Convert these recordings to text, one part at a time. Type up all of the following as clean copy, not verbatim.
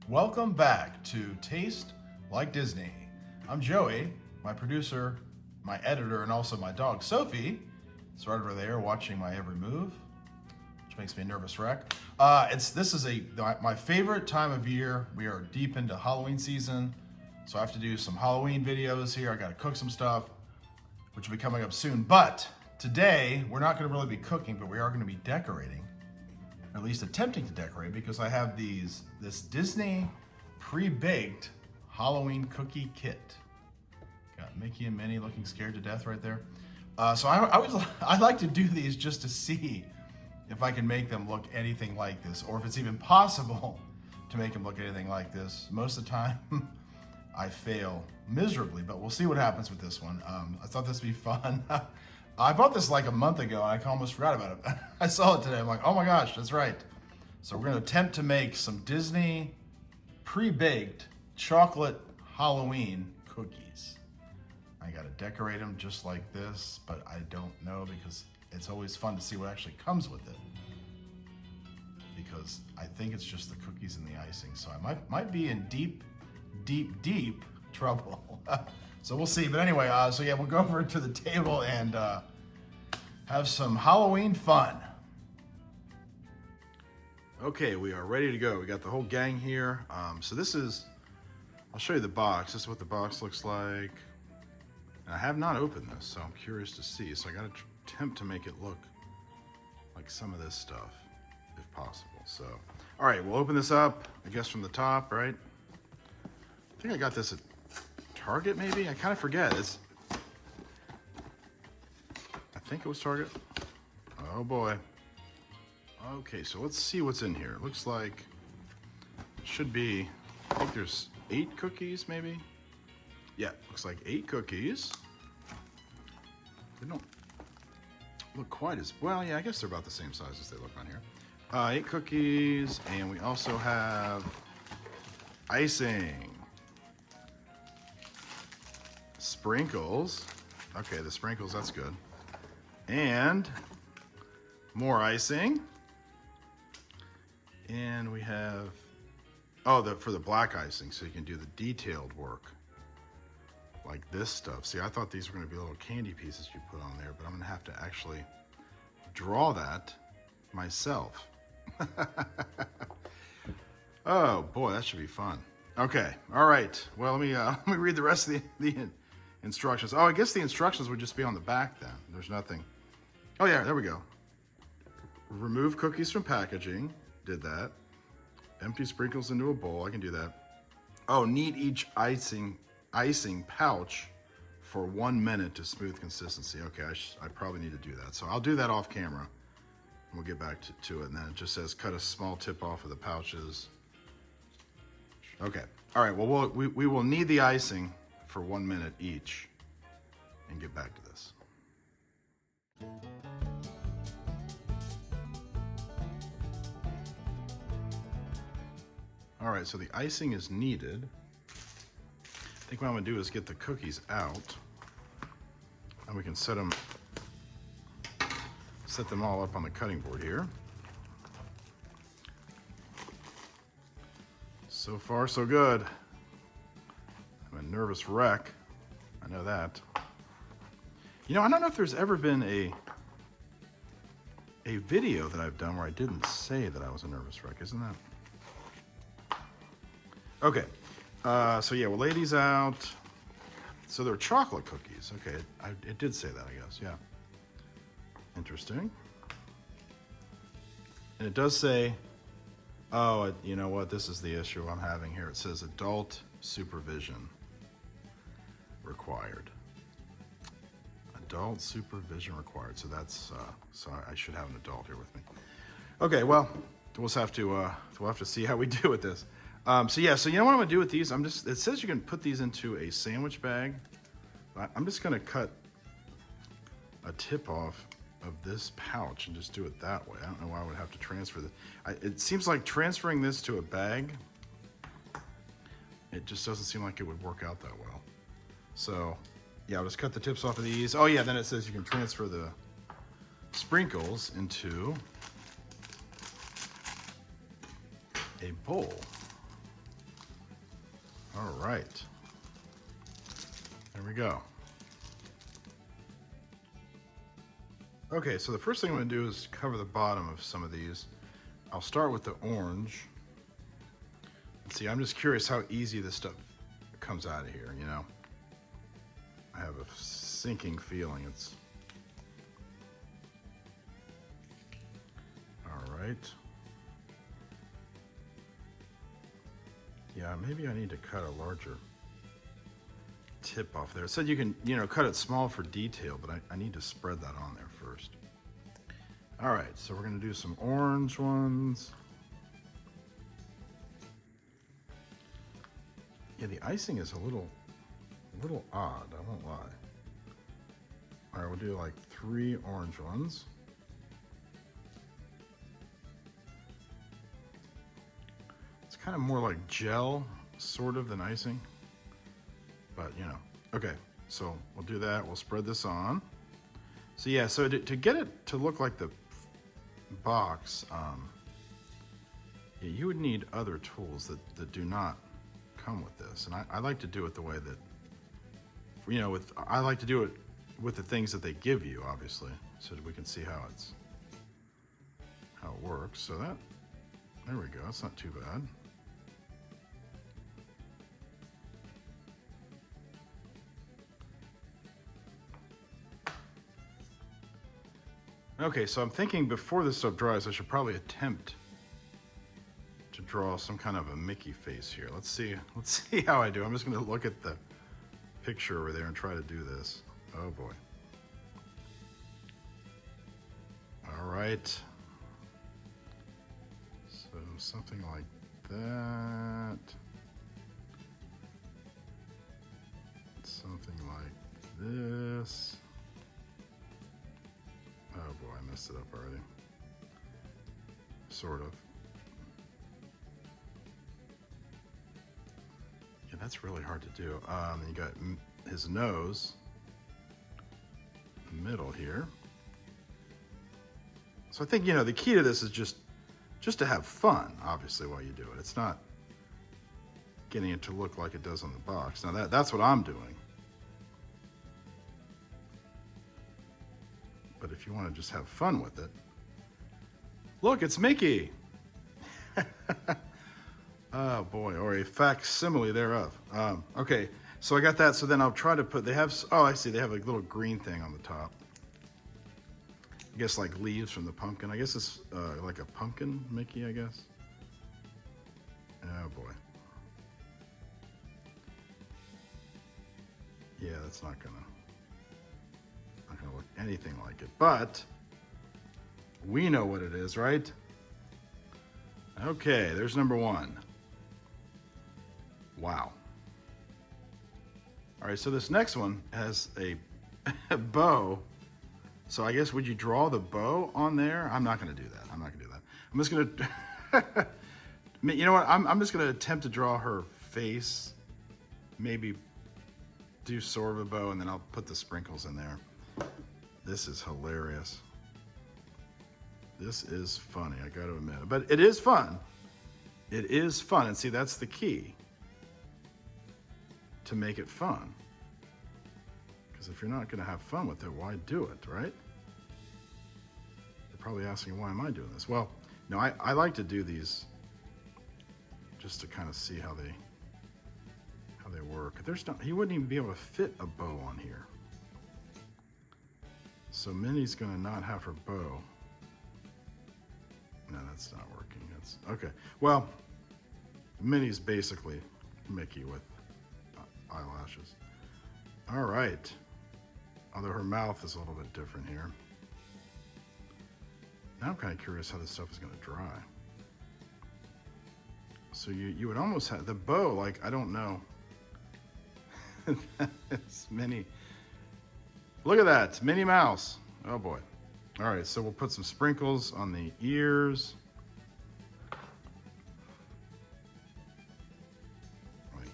Welcome back to Taste Like Disney. I'm Joey, my producer, my editor, and also my dog Sophie. It's right over there watching my every move, which makes me a nervous wreck. This is my favorite time of year. We are deep into Halloween season, so I have to do some Halloween videos here. I got to cook some stuff, which will be coming up soon. But today we're not going to really be cooking, but we are going to be decorating. Or at least attempting to decorate, because I have this Disney pre-baked Halloween cookie kit. Got Mickey and Minnie looking scared to death right there. So I like to do these just to see if I can make them look anything like this, or if it's even possible to make them look anything like this. Most of the time, I fail miserably, but we'll see what happens with this one. I thought this would be fun. I bought this like a month ago and I almost forgot about it. I saw it today. I'm like, oh my gosh, that's right. So we're going to attempt to make some Disney pre-baked chocolate Halloween cookies. I got to decorate them just like this, but I don't know, because it's always fun to see what actually comes with it. Because I think it's just the cookies and the icing. So I might be in deep trouble. So we'll see. But anyway, so yeah, we'll go over to the table and have some Halloween fun. Okay, we are ready to go. We got the whole gang here. So this is, I'll show you the box. This is what the box looks like. And I have not opened this, so I'm curious to see. So I got to attempt to make it look like some of this stuff, if possible. So, all right, we'll open this up, I guess from the top, right? I think I got this at Target, maybe? I kind of forget. I think it was Target. Oh boy. Okay, so let's see what's in here. It looks like it should be, I think there's 8 cookies, maybe? Yeah, looks like 8 cookies. They don't look quite as, well, yeah, I guess they're about the same size as they look on here. 8 cookies, and we also have icing. Sprinkles. Okay, the sprinkles, that's good. And more icing. And we have, for the black icing, so you can do the detailed work. Like this stuff. See, I thought these were gonna be little candy pieces you put on there, but I'm gonna have to actually draw that myself. Oh boy, that should be fun. Okay, all right. Well, let me read the rest of the instructions. Oh, I guess the instructions would just be on the back then. There's nothing. Oh yeah, there we go. Remove cookies from packaging. Did that. Empty sprinkles into a bowl. I can do that. Oh, knead each icing pouch for 1 minute to smooth consistency. Okay, I probably need to do that. So I'll do that off camera. And we'll get back to it. And then it just says cut a small tip off of the pouches. Okay. All right. Well, we will knead the icing for 1 minute each and get back to this. All right. So the icing is kneaded. I think what I'm gonna do is get the cookies out, and we can set them all up on the cutting board here. So far, so good. I'm a nervous wreck. I know that. You know, I don't know if there's ever been a video that I've done where I didn't say that I was a nervous wreck, isn't that? Okay. So yeah, we'll lay these out. So they're chocolate cookies. Okay, it did say that, I guess, yeah. Interesting. And it does say, oh, you know what? This is the issue I'm having here. It says adult supervision required. Adult supervision required. So that's, so I should have an adult here with me. Okay, well, we'll have to see how we do with this. So yeah, so you know what I'm gonna do with these? It says you can put these into a sandwich bag. I'm just gonna cut a tip off of this pouch and just do it that way. I don't know why I would have to transfer this. It seems like transferring this to a bag, it just doesn't seem like it would work out that well. So yeah, I'll just cut the tips off of these. Oh yeah, then it says you can transfer the sprinkles into a bowl. All right. There we go. Okay, so the first thing I'm going to do is cover the bottom of some of these. I'll start with the orange. See, I'm just curious how easy this stuff comes out of here, you know. I have a sinking feeling it's... All right. Yeah, maybe I need to cut a larger tip off there. It said you can, you know, cut it small for detail, but I need to spread that on there first. All right, so we're gonna do some orange ones. Yeah, the icing is a little odd, I won't lie. All right, we'll do like 3 orange ones. It's kind of more like gel, sort of, than icing. But, you know, okay, so we'll do that. We'll spread this on. So yeah, so to get it to look like the box, yeah, you would need other tools that do not come with this. And I like to do it the way that, you know, I like to do it with the things that they give you, obviously, so that we can see how it works. So there we go, that's not too bad. Okay, so I'm thinking before this stuff dries, I should probably attempt to draw some kind of a Mickey face here. Let's see how I do. I'm just gonna look at the picture over there and try to do this. Oh boy. All right. So something like that. Something like this. Oh boy, I messed it up already. Sort of. Yeah, that's really hard to do. You got his nose, middle here. So I think, you know, the key to this is just to have fun, obviously, while you do it. It's not getting it to look like it does on the box. Now that's what I'm doing. But if you want to just have fun with it, look, it's Mickey. Oh boy, or a facsimile thereof. Okay, so I got that. So then I'll try to put, they have, oh, I see, they have a little green thing on the top. I guess like leaves from the pumpkin. I guess it's like a pumpkin Mickey, I guess. Oh boy. Yeah, that's not gonna look anything like it, but we know what it is, right? Okay, there's number 1. Wow. All right, so this next one has a bow. So I guess, would you draw the bow on there? I'm not gonna do that. I'm just gonna, you know what? I'm just gonna attempt to draw her face, maybe do sort of a bow, and then I'll put the sprinkles in there. This is hilarious. This is funny, I gotta admit. But it is fun. It is fun, and see, that's the key. To make it fun. Because if you're not gonna have fun with it, why do it, right? You're probably asking, why am I doing this? Well, no, I like to do these just to kind of see how they work. He wouldn't even be able to fit a bow on here. So Minnie's gonna not have her bow. No, that's not working. That's okay. Well, Minnie's basically Mickey with eyelashes. All right. Although her mouth is a little bit different here. Now I'm kind of curious how this stuff is gonna dry. So you would almost have the bow, like, I don't know. It's Minnie. Look at that, Minnie Mouse. Oh boy. All right, so we'll put some sprinkles on the ears. Like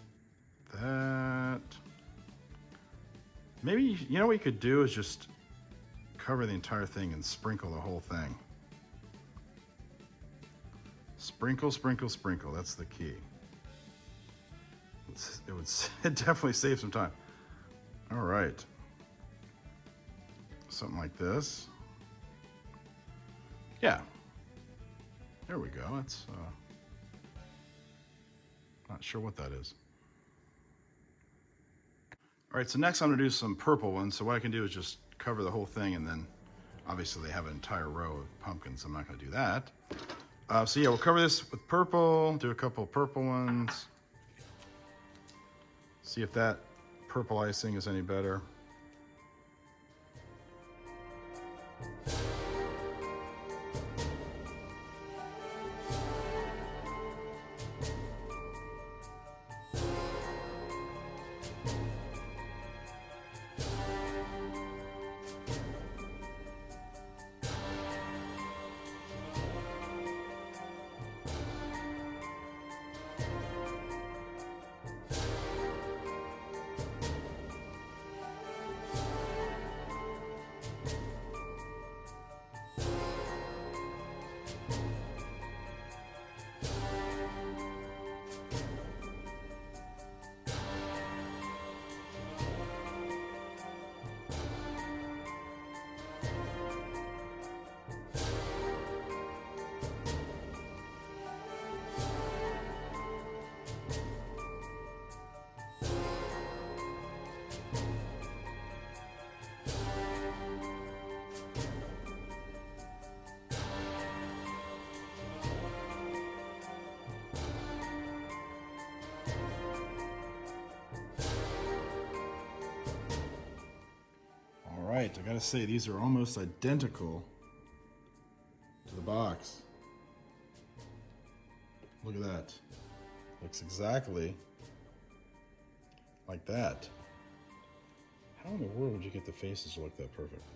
that. Maybe, you know what you could do is just cover the entire thing and sprinkle the whole thing. Sprinkle, sprinkle, sprinkle, that's the key. it would definitely save some time. All right. Something like this. Yeah. There we go. That's not sure what that is. All right, so next I'm gonna do some purple ones. So what I can do is just cover the whole thing, and then obviously they have an entire row of pumpkins. I'm not gonna do that. So yeah, we'll cover this with purple, do a couple of purple ones. See if that purple icing is any better. All right, I gotta say, these are almost identical to the box. Look at that. Looks exactly like that. How in the world would you get the faces to look that perfect?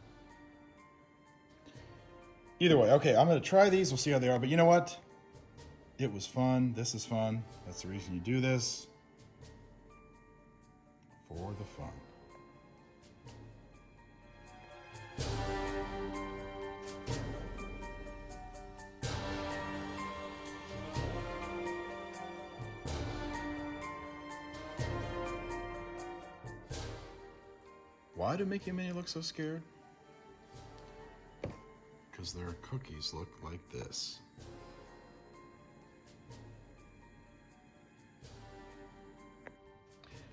Either way, okay, I'm gonna try these, we'll see how they are, but you know what? It was fun, this is fun. That's the reason you do this. For the fun. Why do Mickey and Minnie look so scared? Because their cookies look like this.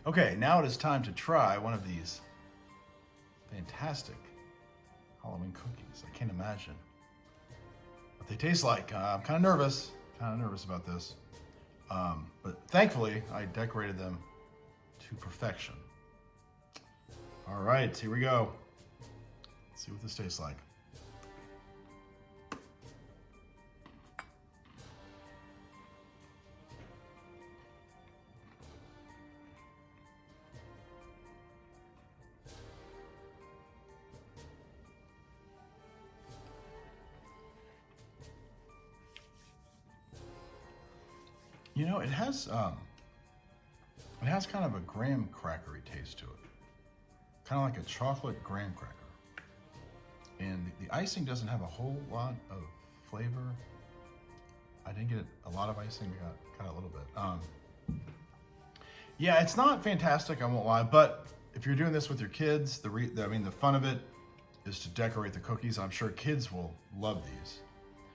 Okay, now it is time to try one of these fantastic Halloween cookies. I can't imagine what they taste like. I'm kind of nervous about this. But thankfully, I decorated them to perfection. All right, here we go. Let's see what this tastes like. You know, it has kind of a graham crackery taste to it. Kind of like a chocolate graham cracker. And the icing doesn't have a whole lot of flavor. I didn't get a lot of icing, got a little bit. Yeah, it's not fantastic, I won't lie, but if you're doing this with your kids, the fun of it is to decorate the cookies. I'm sure kids will love these.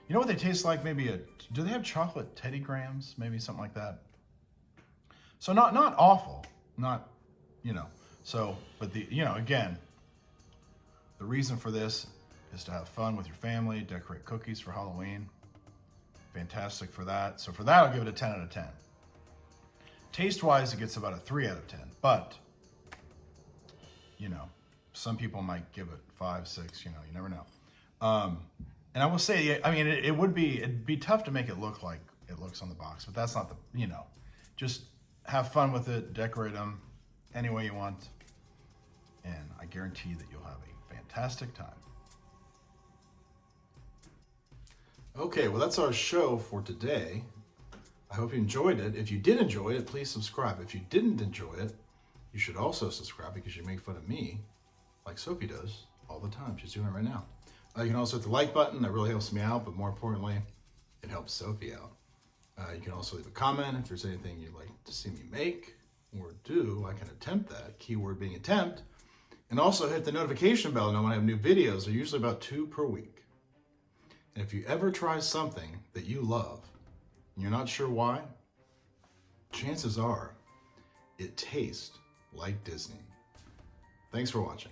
You know what they taste like? Do they have chocolate Teddy Grahams? Maybe something like that. So not awful, not, so, but again, the reason for this is to have fun with your family, decorate cookies for Halloween. Fantastic for that. So for that, I'll give it a 10 out of 10. Taste-wise, it gets about a 3 out of 10, but, some people might give it 5, 6, you never know. And I will say, it'd be tough to make it look like it looks on the box, but that's not just have fun with it, decorate them any way you want, and I guarantee that you'll have a fantastic time. Okay, well, that's our show for today. I hope you enjoyed it. If you did enjoy it, please subscribe. If you didn't enjoy it, you should also subscribe because you make fun of me, like Sophie does all the time. She's doing it right now. You can also hit the like button. That really helps me out, but more importantly, it helps Sophie out. You can also leave a comment if there's anything you'd like to see me make. or do, I can attempt that, keyword being attempt, and also hit the notification bell to know when I have new videos. They're usually about 2 per week. And if you ever try something that you love and you're not sure why, chances are it tastes like Disney. Thanks for watching.